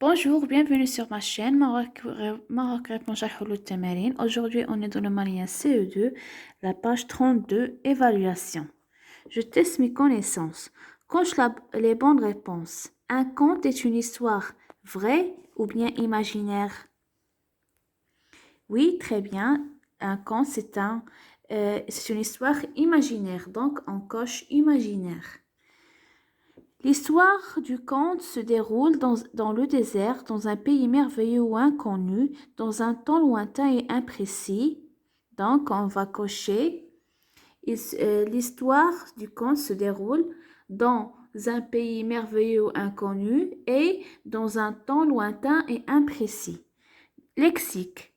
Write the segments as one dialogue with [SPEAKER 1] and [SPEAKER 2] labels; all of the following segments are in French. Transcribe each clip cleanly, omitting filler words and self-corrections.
[SPEAKER 1] Bonjour, bienvenue sur ma chaîne Maroc répond Jarhoul Temerin. Aujourd'hui, on est dans le malien CE2, la page 32, évaluation. Je teste mes connaissances. Coche les bonnes réponses. Un conte est une histoire vraie ou bien imaginaire? Oui, très bien. Un conte, c'est une histoire imaginaire. Donc, on coche imaginaire. L'histoire du conte se déroule dans le désert, dans un pays merveilleux ou inconnu, dans un temps lointain et imprécis. Donc, on va cocher. L'histoire du conte se déroule dans un pays merveilleux ou inconnu et dans un temps lointain et imprécis. Lexique.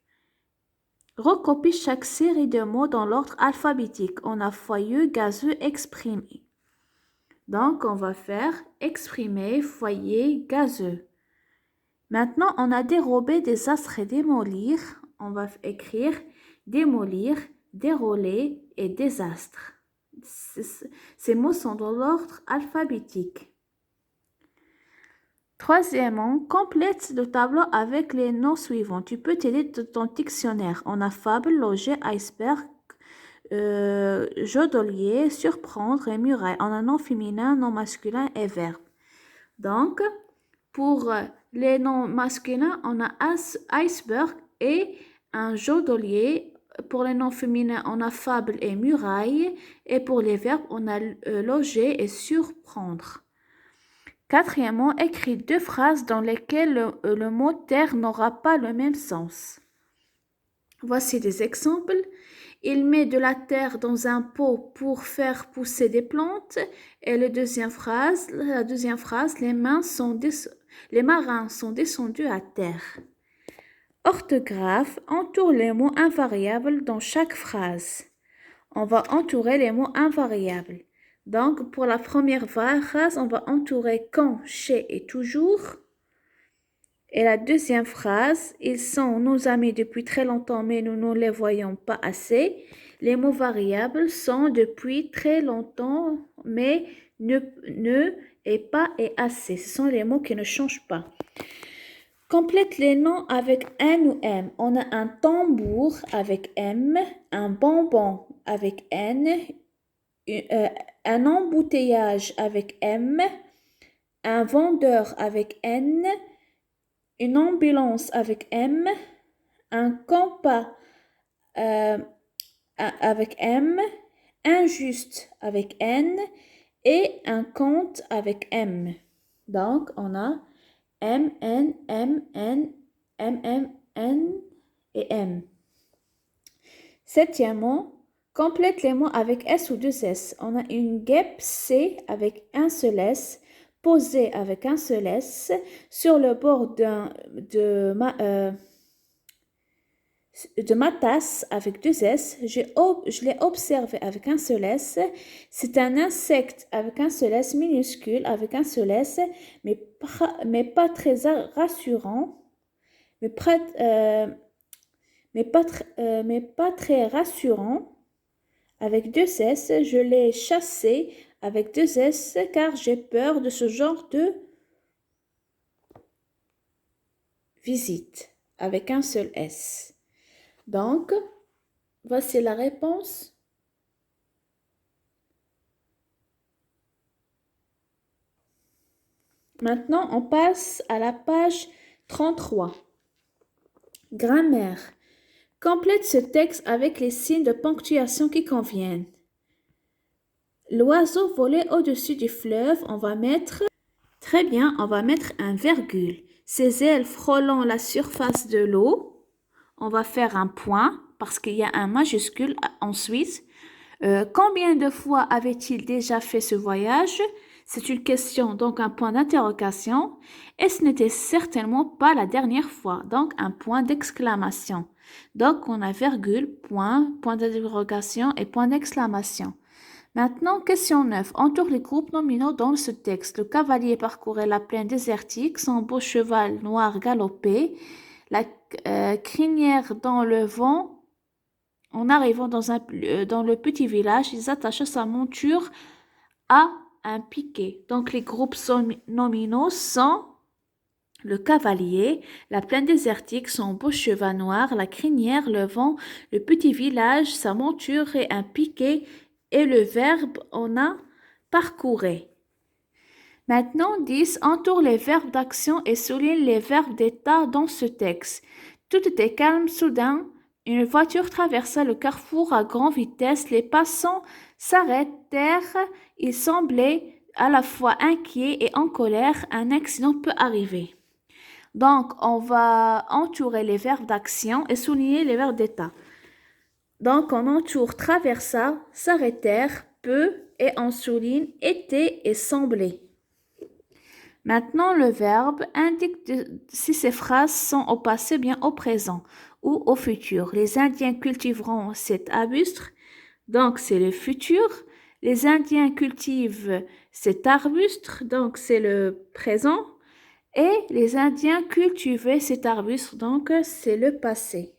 [SPEAKER 1] Recopie chaque série de mots dans l'ordre alphabétique. On a foyeux, gazeux, exprimé. Donc, on va faire exprimer, foyer, gazeux. Maintenant, on a dérobé, désastre et démolir. On va écrire démolir, déroler et désastre. Ces mots sont dans l'ordre alphabétique. Troisièmement, complète le tableau avec les noms suivants. Tu peux t'aider de ton dictionnaire. On a fable, loger, iceberg, jodolier, surprendre et muraille. On a nom féminin, nom masculin et verbe. Donc, pour les noms masculins, on a iceberg et un jodolier. Pour les noms féminins, on a fable et muraille. Et pour les verbes, on a loger et surprendre. Quatrièmement, écris 2 phrases dans lesquelles le mot terre n'aura pas le même sens. Voici des exemples. Il met de la terre dans un pot pour faire pousser des plantes. Et la deuxième phrase, les marins sont descendus à terre. Orthographe, entoure les mots invariables dans chaque phrase. On va entourer les mots invariables. Donc, pour la première phrase, on va entourer quand, chez et toujours. Et la deuxième phrase, ils sont nos amis depuis très longtemps, mais nous ne les voyons pas assez. Les mots variables sont depuis très longtemps, mais ne et pas et assez. Ce sont les mots qui ne changent pas. Complète les noms avec N ou M. On a un tambour avec M, un bonbon avec N, un embouteillage avec M, un vendeur avec N, une ambulance avec M, un compas avec M, injuste avec N et un compte avec M. Donc, on a M, N, M, N, M, M, N et M. Septièmement, complète les mots avec S ou 2 S. On a une guêpe C avec un seul S, posée avec un seul S, sur le bord de ma tasse avec 2 S. Je l'ai observé avec un seul S. C'est un insecte avec un seul S, minuscule avec un seul S, mais pas très rassurant. Mais pas très rassurant. Avec 2 S, je l'ai chassé avec 2 S car j'ai peur de ce genre de visite avec un seul S. Donc, voici la réponse. Maintenant, on passe à la page 33. Grammaire. Complète ce texte avec les signes de ponctuation qui conviennent. L'oiseau volait au-dessus du fleuve, on va mettre... Très bien, on va mettre un virgule. Ses ailes frôlant la surface de l'eau, on va faire un point parce qu'il y a un majuscule ensuite. Combien de fois avait-il déjà fait ce voyage? C'est une question, donc un point d'interrogation. Et ce n'était certainement pas la dernière fois, donc un point d'exclamation. Donc on a virgule, point, point d'interrogation et point d'exclamation. Maintenant, question 9. Entoure les groupes nominaux dans ce texte. Le cavalier parcourait la plaine désertique, son beau cheval noir galopait, la crinière dans le vent. En arrivant dans le petit village, ils attachaient sa monture à un piquet. Donc, les groupes nominaux sont le cavalier, la plaine désertique, son beau cheval noir, la crinière, le vent, le petit village, sa monture et un piquet, et le verbe on a parcouru. Maintenant, 10. Entoure les verbes d'action et souligne les verbes d'état dans ce texte. Tout était calme soudain. Une voiture traversa le carrefour à grande vitesse. Les passants s'arrêtèrent. Ils semblaient à la fois inquiets et en colère. Un accident peut arriver. Donc, on va entourer les verbes d'action et souligner les verbes d'état. Donc, on entoure traversa, s'arrêtèrent, peut et on souligne était et semblait. Maintenant, le verbe indique si ces phrases sont au passé, bien au présent ou au futur. Les Indiens cultiveront cet arbuste, donc c'est le futur. Les Indiens cultivent cet arbuste, donc c'est le présent. Et les Indiens cultivaient cet arbuste, donc c'est le passé.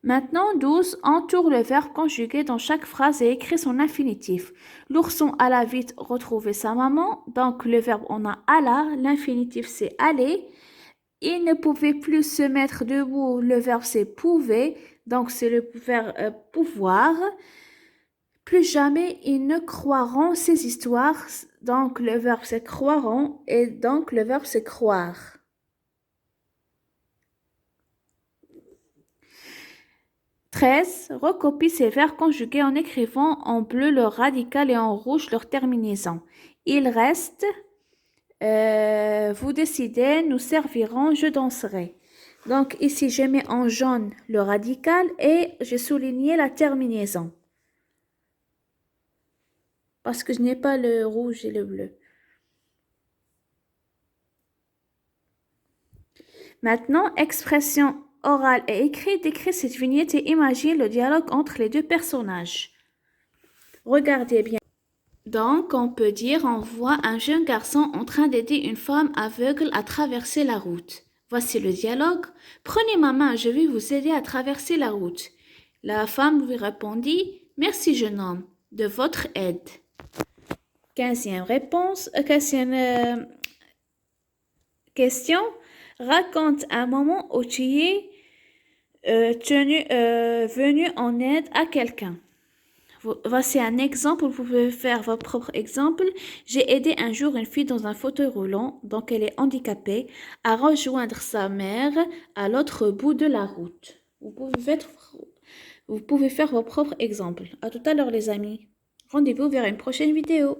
[SPEAKER 1] Maintenant, 12. Entoure le verbe conjugué dans chaque phrase et écrit son infinitif. L'ourson alla vite retrouver sa maman. Donc, le verbe, on a alla. L'infinitif, c'est aller. Il ne pouvait plus se mettre debout. Le verbe, c'est pouvait. Donc, c'est le verbe pouvoir. Plus jamais ils ne croiront ces histoires. Donc, le verbe, c'est croiront. Et donc, le verbe, c'est croire. 13. Recopie ces verbes conjugués en écrivant en bleu leur radical et en rouge leur terminaison. Il reste, vous décidez, nous servirons, je danserai. Donc ici, je mets en jaune le radical et j'ai souligné la terminaison. Parce que je n'ai pas le rouge et le bleu. Maintenant, expression orale et écrite, décrit cette vignette et imagine le dialogue entre les deux personnages. Regardez bien. Donc, on peut dire, on voit un jeune garçon en train d'aider une femme aveugle à traverser la route. Voici le dialogue. Prenez ma main, je vais vous aider à traverser la route. La femme lui répondit, merci jeune homme, de votre aide. 15e réponse, 15e question. Raconte un moment où tu es venu en aide à quelqu'un. Voici un exemple, vous pouvez faire votre propre exemple. J'ai aidé un jour une fille dans un fauteuil roulant, donc elle est handicapée, à rejoindre sa mère à l'autre bout de la route. Vous pouvez faire votre propre exemple. À tout à l'heure les amis. Rendez-vous vers une prochaine vidéo.